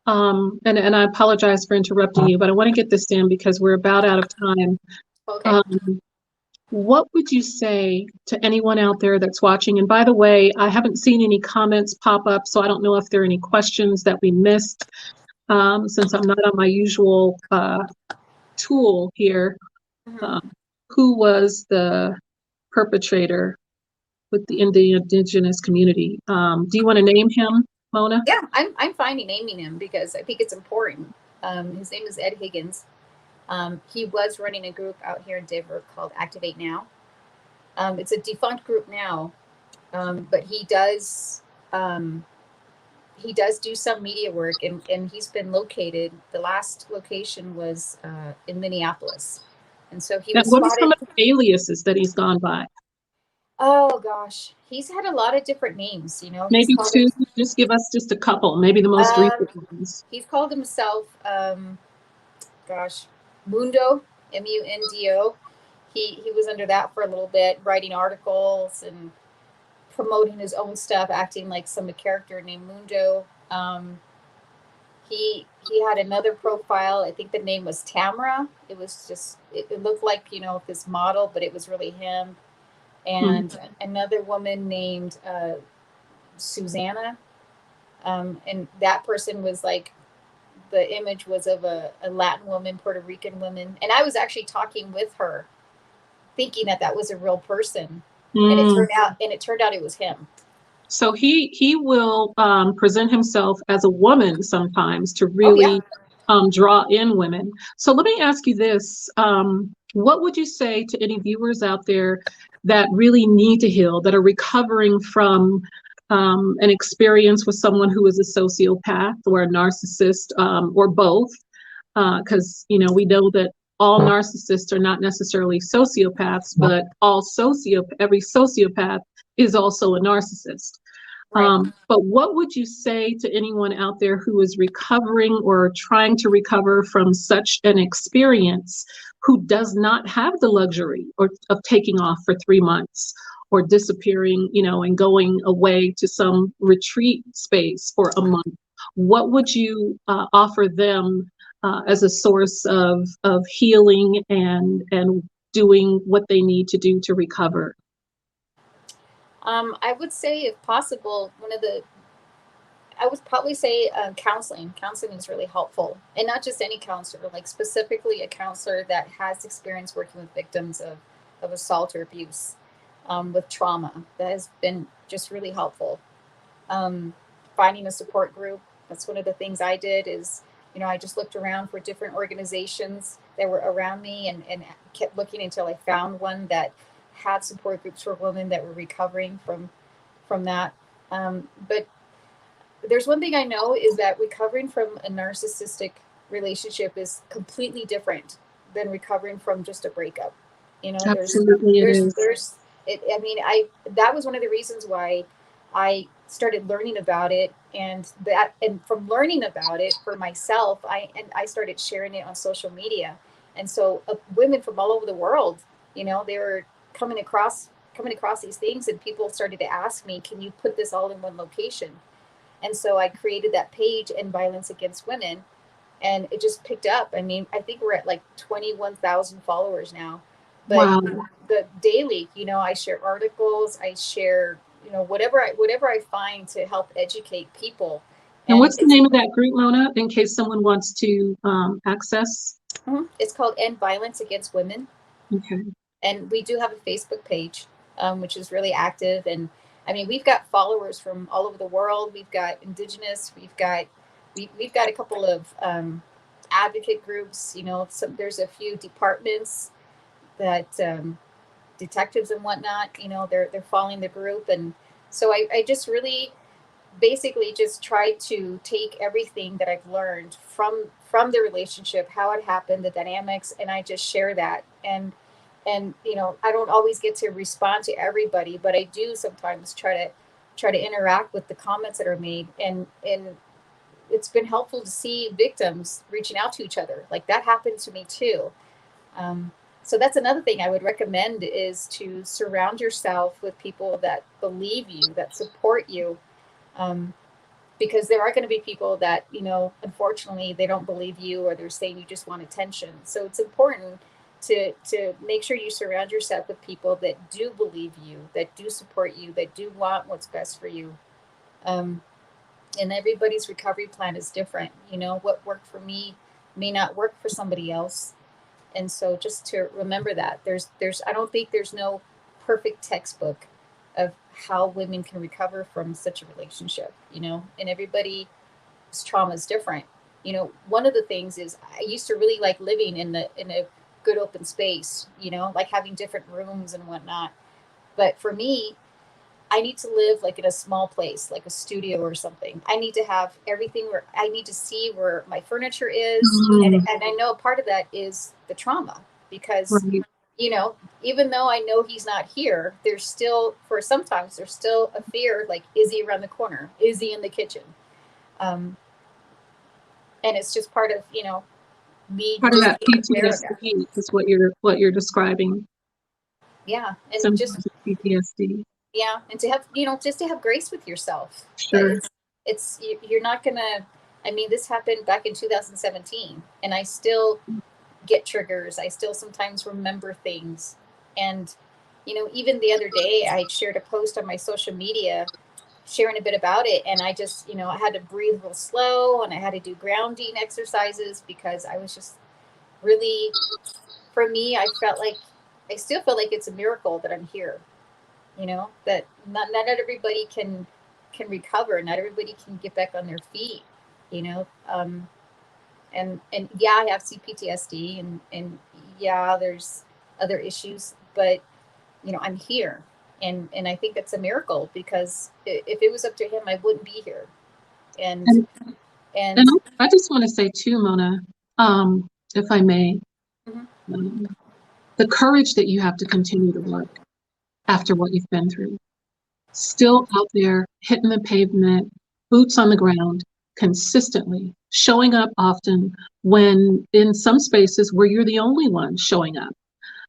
And I apologize for interrupting you, but I want to get this in because we're about out of time. Okay. What would you say to anyone out there that's watching? And by the way, I haven't seen any comments pop up, so I don't know if there are any questions that we missed, since I'm not on my usual tool here. Who was the perpetrator with the indigenous community? Do you want to name him? Mona? Yeah, I'm fine naming him because I think it's important. His name is Ed Higgins. He was running a group out here in Denver called Activate Now. It's a defunct group now, but he does do some media work, and he's been located. The last location was in Minneapolis, and so he And was what are some spotted. of the aliases that he's gone by? Oh gosh, he's had a lot of different names. He's Maybe called him. two, just give us just a couple, maybe the most recent ones. He's called himself. Gosh, Mundo, Mundo. He was under that for a little bit, writing articles and promoting his own stuff, acting like some character named Mundo. He had another profile. I think the name was Tamara. It was just it looked like this model, but it was really him. And another woman named Susanna, and that person was like the image was of a Latin woman, Puerto Rican woman, and I was actually talking with her, thinking that was a real person, and it turned out it was him. So he will present himself as a woman sometimes to really draw in women. So let me ask you this. What would you say to any viewers out there that really need to heal, that are recovering from an experience with someone who is a sociopath or a narcissist, or both? Because we know that all narcissists are not necessarily sociopaths, but every sociopath is also a narcissist. Right. But what would you say to anyone out there who is recovering or trying to recover from such an experience, who does not have the luxury of taking off for 3 months or disappearing, and going away to some retreat space for a month? What would you offer them as a source of healing and doing what they need to do to recover? I would say, if possible, I would probably say counseling. Counseling is really helpful, and not just any counselor, like specifically a counselor that has experience working with victims of assault or abuse, with trauma. That has been just really helpful. Finding a support group. That's one of the things I did is, I just looked around for different organizations that were around me and kept looking until I found one that had support groups for women that were recovering from that. But there's one thing I know is that recovering from a narcissistic relationship is completely different than recovering from just a breakup. Absolutely, it is. That was one of the reasons why I started learning about it, and from learning about it for myself, I started sharing it on social media. And so women from all over the world, they were coming across these things, and people started to ask me, can you put this all in one location? And so I created that page, End Violence Against Women, and it just picked up. I think we're at like 21,000 followers now. But wow. The daily, I share articles, I share, whatever I find to help educate people. And what's the name of that group, Mona, in case someone wants to access? It's called End Violence Against Women. Okay. And we do have a Facebook page, which is really active. And we've got followers from all over the world. We've got Indigenous. We've got a couple of advocate groups. There's a few departments that detectives and whatnot. They're following the group, and so I just really basically just try to take everything that I've learned from the relationship, how it happened, the dynamics, and I just share that. And I don't always get to respond to everybody, but I do sometimes try to interact with the comments that are made, and it's been helpful to see victims reaching out to each other. Like, that happened to me too. So that's another thing I would recommend, is to surround yourself with people that believe you, that support you, because there are going to be people that, unfortunately, they don't believe you, or they're saying you just want attention. So it's important to make sure you surround yourself with people that do believe you, that do support you, that do want what's best for you. And everybody's recovery plan is different. What worked for me may not work for somebody else. And so just to remember that I don't think there's no perfect textbook of how women can recover from such a relationship, you know, and everybody's trauma is different. You know, one of the things is I used to really like living in a good open space, you know, like having different rooms and whatnot. But for me, I need to live like in a small place, like a studio or something. I need to have everything where I need to see where my furniture is. And I know part of that is the trauma because, Right. you know, even though I know he's not here, there's still, sometimes there's still a fear, like, is he around the corner? Is he in the kitchen? And it's just part of, you know, me Part of just that being aware of that. PTSD is what you're describing. Yeah. And Some just, PTSD. yeah. And to have, you know, just to have grace with yourself. Sure. You're not gonna, I mean, this happened back in 2017 and I still get triggers. I still sometimes remember things. And, you know, even the other day I shared a post on my social media sharing a bit about it. And I just, you know, I had to breathe real slow and I had to do grounding exercises because I was just really, for me, I still feel like it's a miracle that I'm here, you know, that not everybody can recover. Not everybody can get back on their feet, you know? And yeah, I have CPTSD and yeah, there's other issues, but you know, I'm here. And I think that's a miracle because if it was up to him, I wouldn't be here. And And I just want to say too, Mona, if I may, the courage that you have to continue to work after what you've been through, still out there hitting the pavement, boots on the ground, consistently showing up often when in some spaces where you're the only one showing up,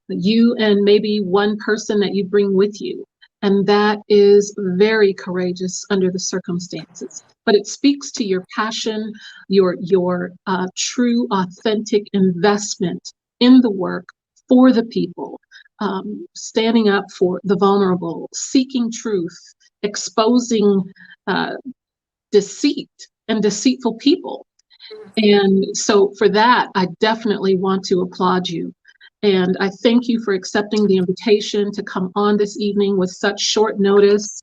you and maybe one person that you bring with you. And that is very courageous under the circumstances. But it speaks to your passion, your true, authentic investment in the work for the people, standing up for the vulnerable, seeking truth, exposing deceit and deceitful people. And so for that, I definitely want to applaud you. And I thank you for accepting the invitation to come on this evening with such short notice.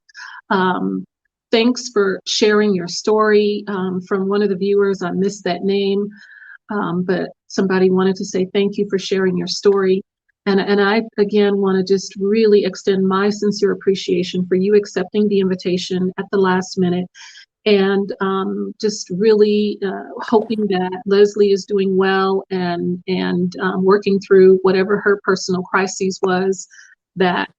Thanks for sharing your story. From one of the viewers, I missed that name, but somebody wanted to say thank you for sharing your story. And I, again, want to just really extend my sincere appreciation for you accepting the invitation at the last minute. And just really hoping that Leslie is doing well and working through whatever her personal crises was that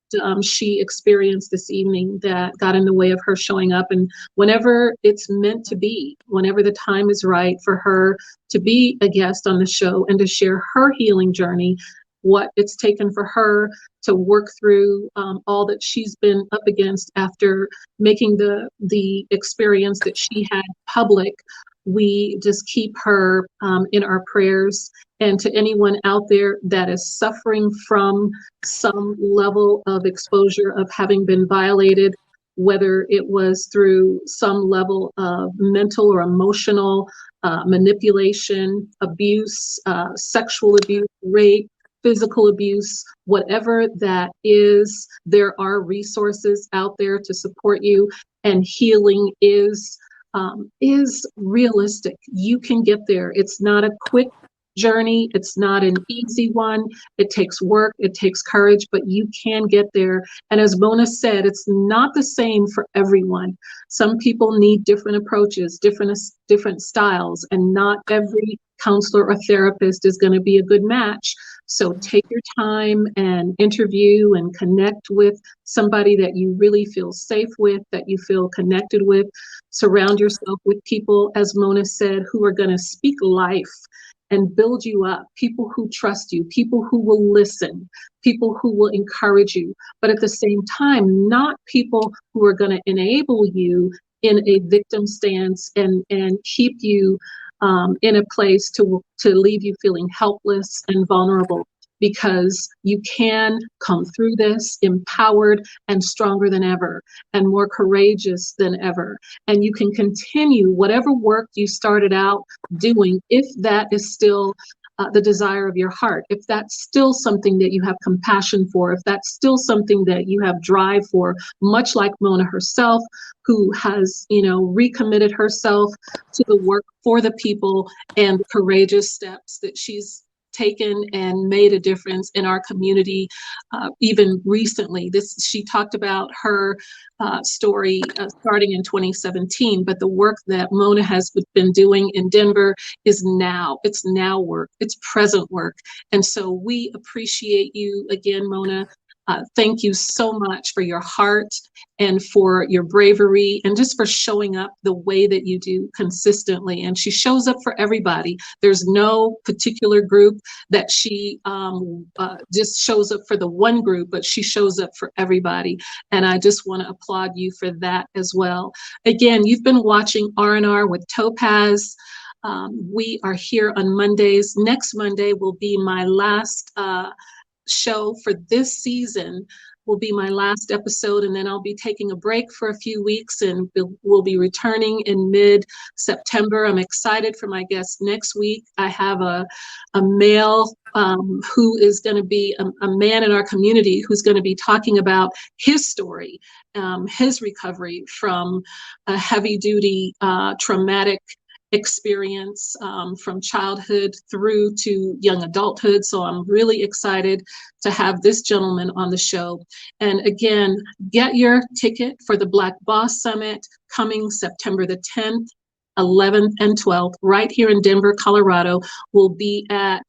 she experienced this evening that got in the way of her showing up. And whenever it's meant to be, whenever the time is right for her to be a guest on the show and to share her healing journey, what it's taken for her to work through all that she's been up against after making the experience that she had public. We just keep her in our prayers. And to anyone out there that is suffering from some level of exposure of having been violated, whether it was through some level of mental or emotional manipulation, abuse, sexual abuse, rape, physical abuse, whatever that is, there are resources out there to support you, and healing is realistic. You can get there. It's not a quick journey. It's not an easy one. It takes work. It takes courage, but you can get there. And as Mona said, it's not the same for everyone. Some people need different approaches, different styles, and not every counselor or therapist is going to be a good match. So take your time and interview and connect with somebody that you really feel safe with, that you feel connected with. Surround yourself with people, as Mona said, who are going to speak life and build you up, people who trust you, people who will listen, people who will encourage you, but at the same time, not people who are going to enable you in a victim stance and keep you in a place to leave you feeling helpless and vulnerable, because you can come through this empowered and stronger than ever and more courageous than ever. And you can continue whatever work you started out doing, if that is still the desire of your heart, if that's still something that you have compassion for, if that's still something that you have drive for, much like Mona herself, who has, recommitted herself to the work for the people and the courageous steps that she's taken and made a difference in our community. Even recently, she talked about her story starting in 2017, but the work that Mona has been doing in Denver is now. It's now work. It's present work. And so we appreciate you again, Mona. Thank you so much for your heart and for your bravery and just for showing up the way that you do consistently. And she shows up for everybody. There's no particular group that she just shows up for the one group, but she shows up for everybody. And I just want to applaud you for that as well. Again, you've been watching R&R with Topazz. We are here on Mondays. Next Monday will be my last show for this season, will be my last episode, and then I'll be taking a break for a few weeks, and we'll be returning in mid-September. I'm excited for my guest next week. I have a male who is going to be a man in our community who's going to be talking about his story, his recovery from a heavy-duty traumatic experience from childhood through to young adulthood. So I'm really excited to have this gentleman on the show. And again, get your ticket for the Black Boss Summit coming September the 10th, 11th, and 12th, right here in Denver, Colorado. We'll be at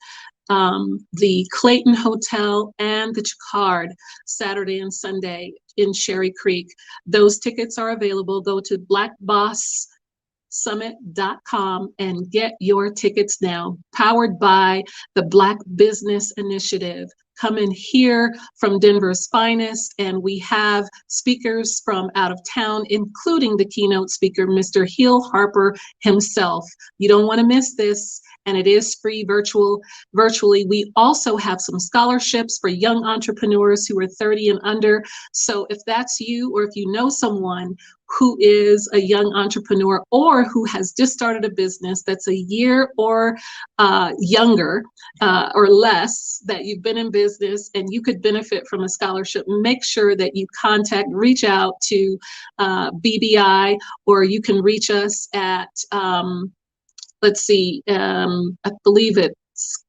the Clayton Hotel and the Chicard Saturday and Sunday in Cherry Creek. Those tickets are available. Go to blackbosssummit.com and get your tickets now. Powered by the Black Business Initiative. Come and hear from Denver's finest, and we have speakers from out of town, including the keynote speaker, Mr. Hill Harper himself. You don't want to miss this, and it is free virtually. We also have some scholarships for young entrepreneurs who are 30 and under. So if that's you, or if you know someone who is a young entrepreneur or who has just started a business that's a year or younger or less, that you've been in business and you could benefit from a scholarship, make sure that you reach out to BBI, or you can reach us at, let's see, I believe it's,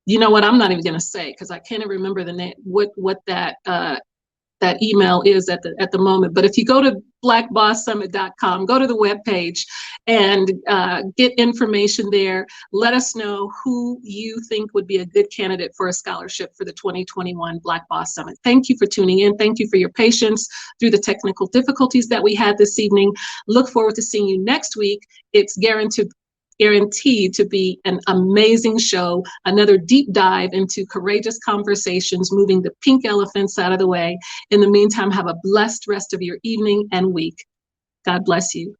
you know what, I'm not even going to say because I can't even remember the name, what that email is at the moment. But if you go to blackbosssummit.com, go to the webpage and get information there. Let us know who you think would be a good candidate for a scholarship for the 2021 Black Boss Summit. Thank you for tuning in. Thank you for your patience through the technical difficulties that we had this evening. Look forward to seeing you next week. It's guaranteed to be an amazing show, another deep dive into courageous conversations, moving the pink elephants out of the way. In the meantime, have a blessed rest of your evening and week. God bless you.